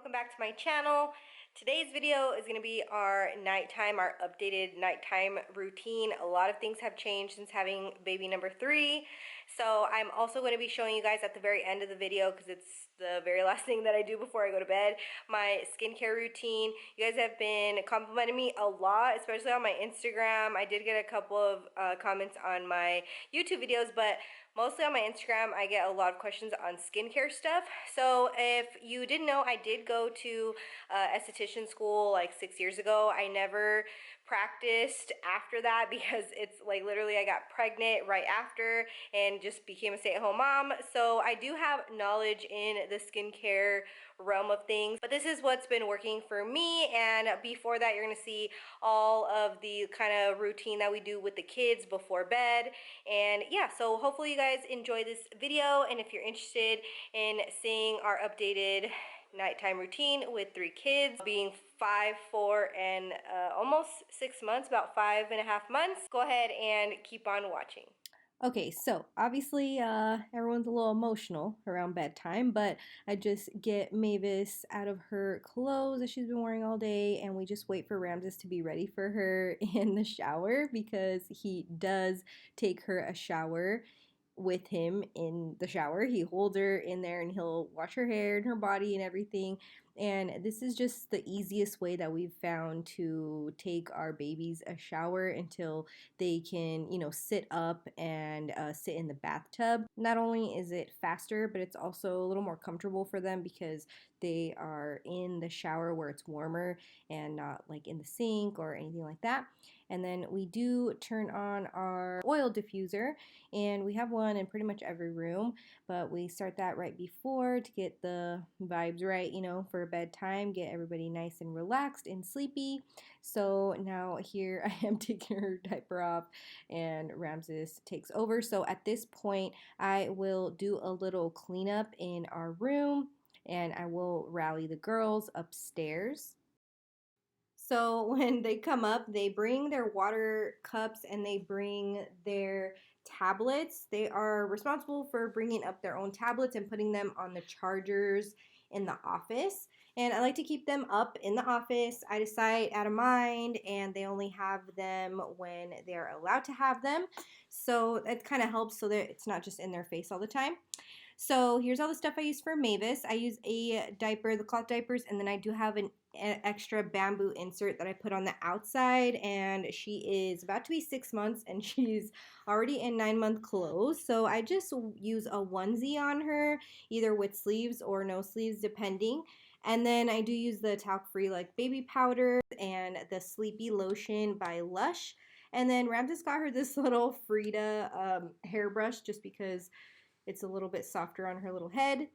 welcome back to my channel. Today's video is going to be our updated nighttime routine. A lot of things have changed since having baby number 3. So I'm also going to be showing you guys at the very end of the video, because it's the very last thing that I do before I go to bed, my skincare routine. You guys have been complimenting me a lot, especially on my Instagram. I did get a couple of comments on my YouTube videos, but mostly on my Instagram, I get a lot of questions on skincare stuff. So if you didn't know, I did go to esthetician school like 6 years ago. I never practiced after that because it's like literally I got pregnant right after and just became a stay-at-home mom. So I do have knowledge in the skincare realm of things, but this is what's been working for me. And before that, you're gonna see all of the kind of routine that we do with the kids before bed. And yeah, so hopefully you guys enjoy this video, and if you're interested in seeing our updated nighttime routine with 3 kids, being 5, 4, and almost 6 months, about 5.5 months, go ahead and keep on watching. Okay, so obviously everyone's a little emotional around bedtime, but I just get Mavis out of her clothes that she's been wearing all day, and we just wait for Ramses to be ready for her in the shower, because he does take her a shower with him in the shower. He holds her in there and he'll wash her hair and her body and everything. And this is just the easiest way that we've found to take our babies a shower until they can, sit up and sit in the bathtub. Not only is it faster, but it's also a little more comfortable for them because they are in the shower where it's warmer and not like in the sink or anything like that. And then we do turn on our oil diffuser, and we have one in pretty much every room, but we start that right before to get the vibes right, for bedtime, get everybody nice and relaxed and sleepy. So now here I am taking her diaper off and Ramses takes over. So at this point, I will do a little cleanup in our room and I will rally the girls upstairs. So when they come up, they bring their water cups and they bring their tablets. They are responsible for bringing up their own tablets and putting them on the chargers in the office. And I like to keep them up in the office, out of sight, out of mind, and they only have them when they're allowed to have them. So it kind of helps so that it's not just in their face all the time. So here's all the stuff I use for Mavis. I use a diaper, the cloth diapers, and then I do have an extra bamboo insert that I put on the outside, and she is about to be 6 months and she's already in 9-month clothes. So I just use a onesie on her, either with sleeves or no sleeves depending. And then I do use the talc-free like baby powder and the sleepy lotion by Lush. And then Ramses got her this little Frida hairbrush just because it's a little bit softer on her little head.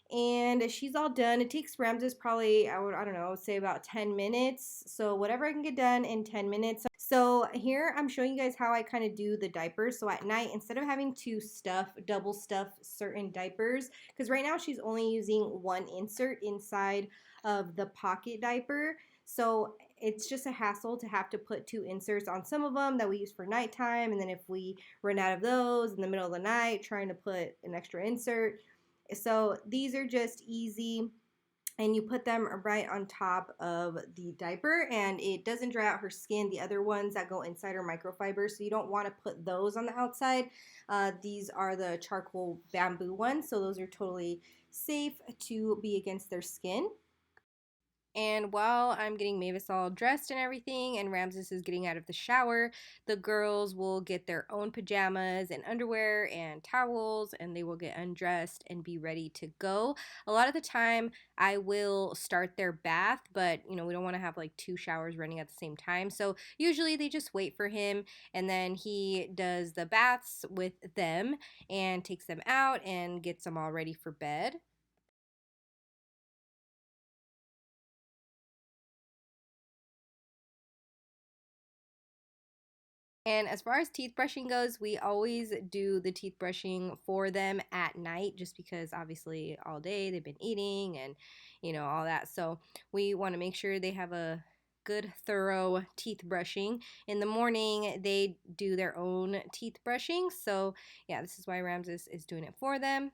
And she's all done. It takes Ramses probably, I don't know, I would say about 10 minutes. So whatever I can get done in 10 minutes. So here I'm showing you guys how I kind of do the diapers. So at night, instead of having to double stuff certain diapers, because right now she's only using one insert inside of the pocket diaper. So it's just a hassle to have to put 2 inserts on some of them that we use for nighttime. And then if we run out of those in the middle of the night, trying to put an extra insert. So these are just easy, and you put them right on top of the diaper, and it doesn't dry out her skin. The other ones that go inside are microfiber, so you don't want to put those on the outside. These are the charcoal bamboo ones, so those are totally safe to be against their skin. And while I'm getting Mavis all dressed and everything, and Ramses is getting out of the shower, the girls will get their own pajamas and underwear and towels, and they will get undressed and be ready to go. A lot of the time, I will start their bath, but, we don't want to have like 2 showers running at the same time. So usually they just wait for him, and then he does the baths with them and takes them out and gets them all ready for bed. And as far as teeth brushing goes, we always do the teeth brushing for them at night, just because obviously all day they've been eating and, all that. So we want to make sure they have a good, thorough teeth brushing. In the morning, they do their own teeth brushing. So yeah, this is why Ramses is doing it for them.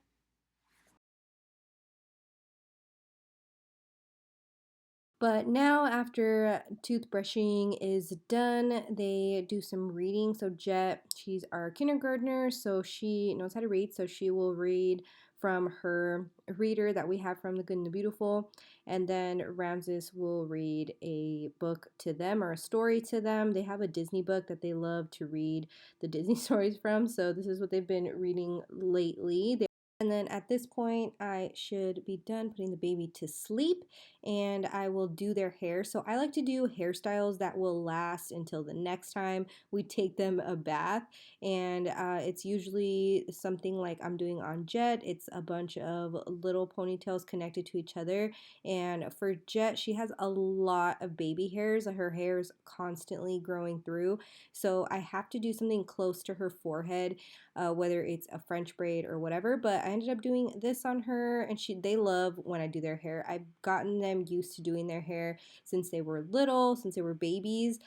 But now, after toothbrushing is done, they do some reading. So Jet, she's our kindergartner, so she knows how to read. So she will read from her reader that we have from The Good and the Beautiful. And then Ramses will read a book to them or a story to them. They have a Disney book that they love to read the Disney stories from. So this is what they've been reading lately. And then at this point, I should be done putting the baby to sleep, and I will do their hair. So I like to do hairstyles that will last until the next time we take them a bath. And it's usually something like I'm doing on Jet. It's a bunch of little ponytails connected to each other. And for Jet, she has a lot of baby hairs. Her hair is constantly growing through. So I have to do something close to her forehead, whether it's a French braid or whatever. But I ended up doing this on her, and they love when I do their hair. I've gotten them used to doing their hair since they were little, since they were babies,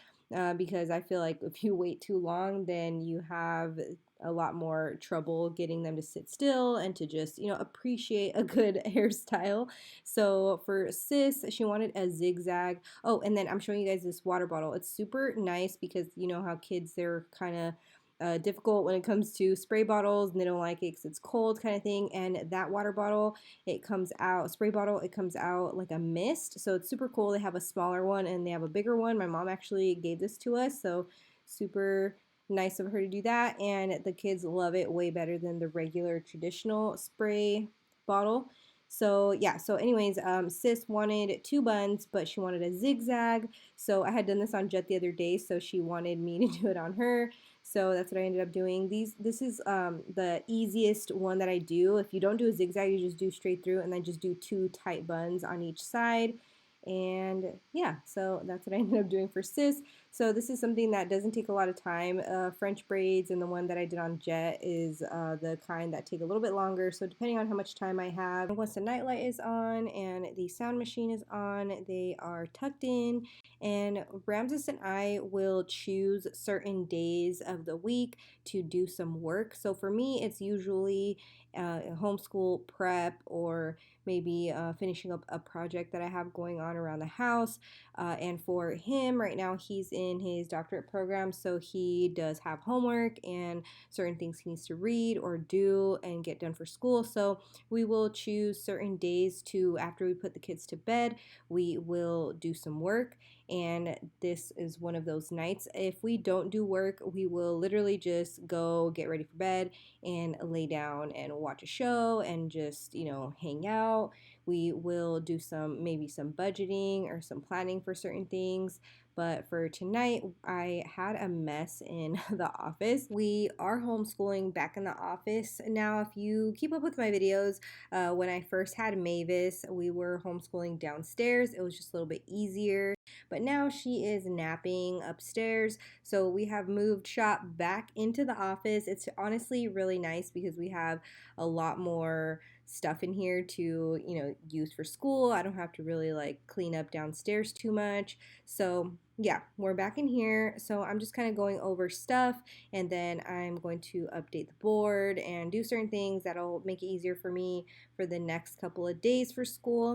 because I feel like if you wait too long, then you have a lot more trouble getting them to sit still and to just, appreciate a good hairstyle. So for Sis, she wanted a zigzag. Oh, and then I'm showing you guys this water bottle. It's super nice because you know how kids, they're kind of difficult when it comes to spray bottles, and they don't like it because it's cold, kind of thing. And that water bottle, it comes out, spray bottle, it comes out like a mist. So it's super cool. They have a smaller one and they have a bigger one. My mom actually gave this to us, so super nice of her to do that. And the kids love it way better than the regular traditional spray bottle. So yeah, so anyways, Sis wanted 2 buns, but she wanted a zigzag. So I had done this on Jet the other day, so she wanted me to do it on her. So that's what I ended up doing. This is the easiest one that I do. If you don't do a zigzag, you just do straight through and then just do 2 tight buns on each side. And yeah, so that's what I ended up doing for Sis. So this is something that doesn't take a lot of time. French braids, and the one that I did on Jet is the kind that take a little bit longer. So depending on how much time I have, once the nightlight is on and the sound machine is on, they are tucked in. And Ramses and I will choose certain days of the week to do some work. So for me, it's usually homeschool prep, or maybe finishing up a project that I have going on around the house. And for him, right now, he's in his doctorate program, so he does have homework and certain things he needs to read or do and get done for school. So we will choose certain days to, after we put the kids to bed, we will do some work. And this is one of those nights. If we don't do work, we will literally just go get ready for bed and lay down and watch a show and just, hang out. We will do maybe some budgeting or some planning for certain things. But for tonight, I had a mess in the office. We are homeschooling back in the office now. If you keep up with my videos, when I first had Mavis, we were homeschooling downstairs. It was just a little bit easier. But now she is napping upstairs. So we have moved shop back into the office. It's honestly really nice because we have a lot more stuff in here to, use for school. I don't have to really like clean up downstairs too much. So yeah, we're back in here. So I'm just kind of going over stuff, and then I'm going to update the board and do certain things that'll make it easier for me for the next couple of days for school.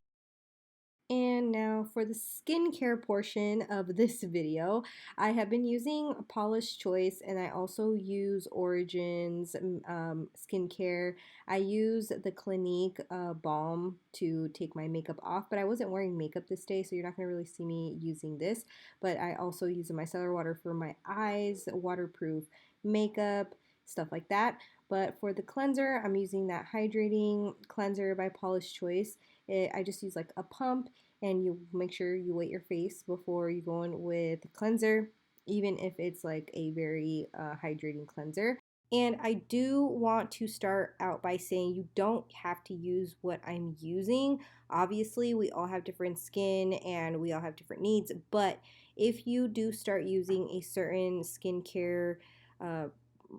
And now for the skincare portion of this video, I have been using Paula's Choice, and I also use Origins skincare. I use the Clinique balm to take my makeup off, but I wasn't wearing makeup this day, so you're not going to really see me using this. But I also use the micellar water for my eyes, waterproof makeup, stuff like that. But for the cleanser, I'm using that hydrating cleanser by Paula's Choice. I just use like a pump, and you make sure you wet your face before you go in with the cleanser, even if it's like a very hydrating cleanser. And I do want to start out by saying you don't have to use what I'm using. Obviously, we all have different skin and we all have different needs, but if you do start using a certain skincare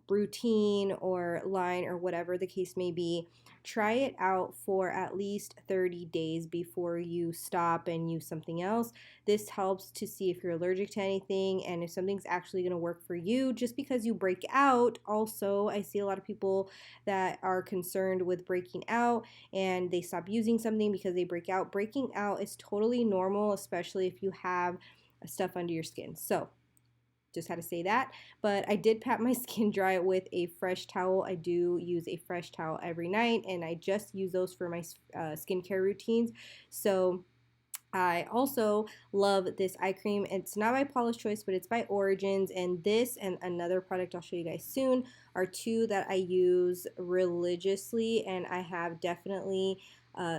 routine or line or whatever the case may be, try it out for at least 30 days before you stop and use something else. This helps to see if you're allergic to anything and if something's actually going to work for you. Just because you break out, also, I see a lot of people that are concerned with breaking out and they stop using something because they break out. Breaking out is totally normal, especially if you have stuff under your skin. So just had to say that. But I did pat my skin dry with a fresh towel. I do use a fresh towel every night, and I just use those for my skincare routines. So I also love this eye cream. It's not by Paula's Choice, but it's by Origins. And this and another product I'll show you guys soon are two that I use religiously, and I have definitely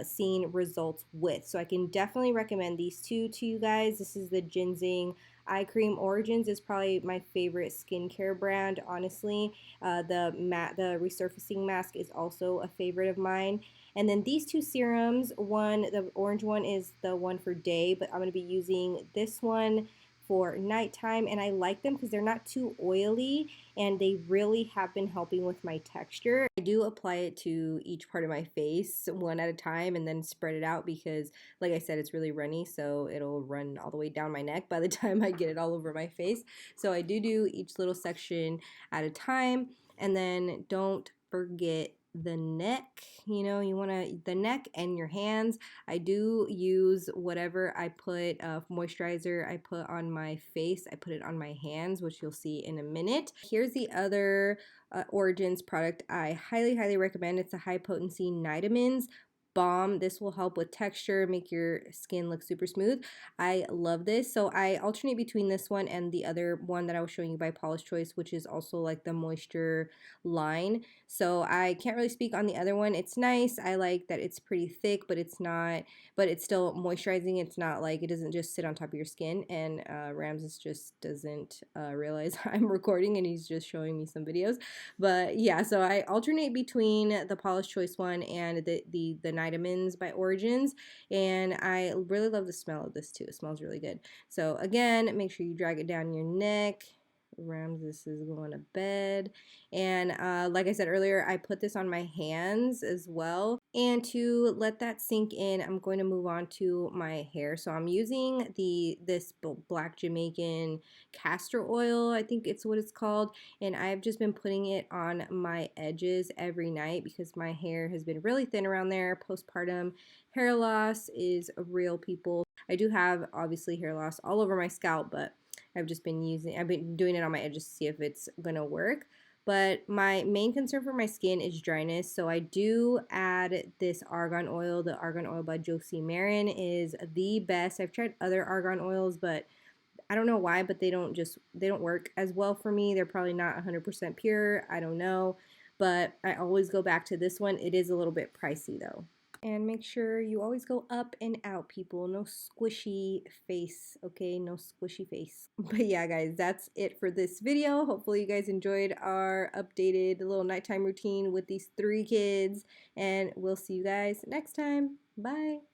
seen results with. So I can definitely recommend these two to you guys. This is the Ginseng eye cream. Origins is probably my favorite skincare brand, honestly. The resurfacing mask is also a favorite of mine. And then these two serums, the orange one is the one for day, but I'm going to be using this one for nighttime, and I like them because they're not too oily and they really have been helping with my texture. I do apply it to each part of my face one at a time and then spread it out because, like I said, it's really runny, so it'll run all the way down my neck by the time I get it all over my face. So I do each little section at a time, and then don't forget the neck. You know, you want to the neck and your hands. I do use whatever I put moisturizer I put on my face, I put it on my hands, which you'll see in a minute. Here's the other Origins product I highly recommend. It's a high potency Nitamins Balm. This will help with texture, make your skin look super smooth. I love this. So I alternate between this one and the other one that I was showing you by Paula's Choice, which is also like the moisture line. So I can't really speak on the other one. It's nice. I like that it's pretty thick, but it's still moisturizing. It's not like, it doesn't just sit on top of your skin. And Ramses just doesn't realize I'm recording and he's just showing me some videos. But yeah, so I alternate between the Paula's Choice one and the Nitamins by Origins, and I really love the smell of this too. It smells really good. So again, make sure you drag it down your neck. Ramses is going to bed. And like I said earlier, I put this on my hands as well. And to let that sink in, I'm going to move on to my hair. So I'm using this Black Jamaican castor oil, I think it's what it's called. And I've just been putting it on my edges every night because my hair has been really thin around there. Postpartum hair loss is real, people. I do have obviously hair loss all over my scalp, but I've been doing it on my edges to see if it's gonna work. But my main concern for my skin is dryness, so I do add this argan oil. The argan oil by Josie Marin is the best. I've tried other argan oils, but I don't know why, but they don't work as well for me. They're probably not 100% pure. I don't know, but I always go back to this one. It is a little bit pricey though. And make sure you always go up and out, people. No squishy face, okay? No squishy face. But yeah, guys, that's it for this video. Hopefully you guys enjoyed our updated little nighttime routine with these 3 kids. And we'll see you guys next time. Bye.